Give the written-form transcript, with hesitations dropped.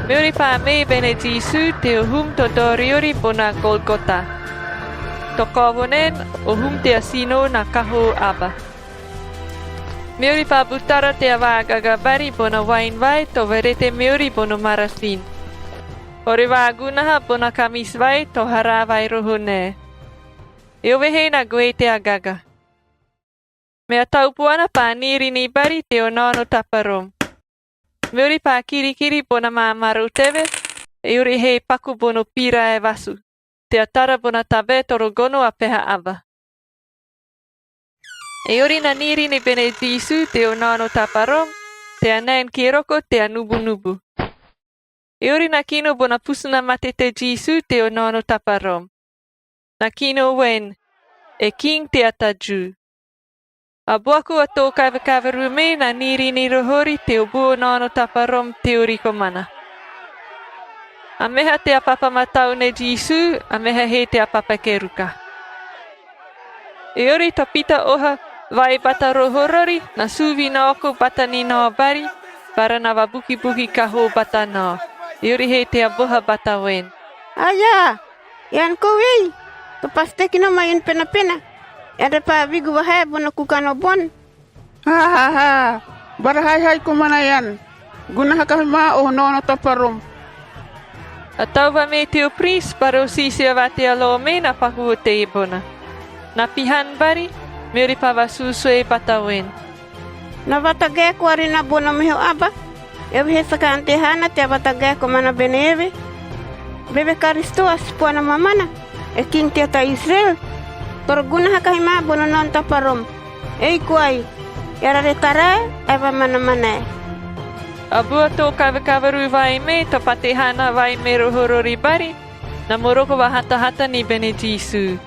Meori pa me bene Jisu te uhum to doriori bona Golgota. To kawonen uhum te asino na kaho aba. Meori pa butara te awa gagabari bona wain vai to verete meori bono marafin. Ore wa gunaha bona kamis vai to hara vai rohone. Eowehe na goe te agaga. Mea taupuana pa niri ni bari te onono taparom. Meori pa kirikiri bona maamaru tewe, e uri hei paku bono pira e vasu. Te atara bona tabe torogono a peha ava. E uri na niri ni bene Jisu te onono taparom, te anain kiroko te anubu-nubu. E uri na kino bona pusuna mate te Jisu te onono taparom. Na kino wen, e king te ataju. A buaku a tō kawakawaru me na niri ni rohori te obuo nono taparom te uriko mana. A meha te apapa matau ne Jisu, a meha he te apapa ke ruka. E ori to pita oha vai bata rohorori na suvi na oko bata ni no bari, para na wabuki-buki kaho bata no. E ori he te aboha bata wen. Aya, yan kowe, to paste kino mayin pena-pena. Ada pa vigu wahai bona kukano bon. Ha. Barahai ko mana yan. Guna hakahima o nono taparom. Atau wa me te o pris para o sisi a wate alo me na paku o te ibona. Na pihan bari, me ori pa wasuso e bata wen. Na watagaya ko ari na bona meho aba. Ewe he saka antehana te watagaya ko mana benewe. Bebe karisto aspuana mamana. E king te ata Israel. Torguna hakahima bono non taparom. Ei kuai. Yara retara eva mana. Abua tō kawakawaru vai me to patehana vai me rohorori bari, na moroko wa hata ni bene Jisu.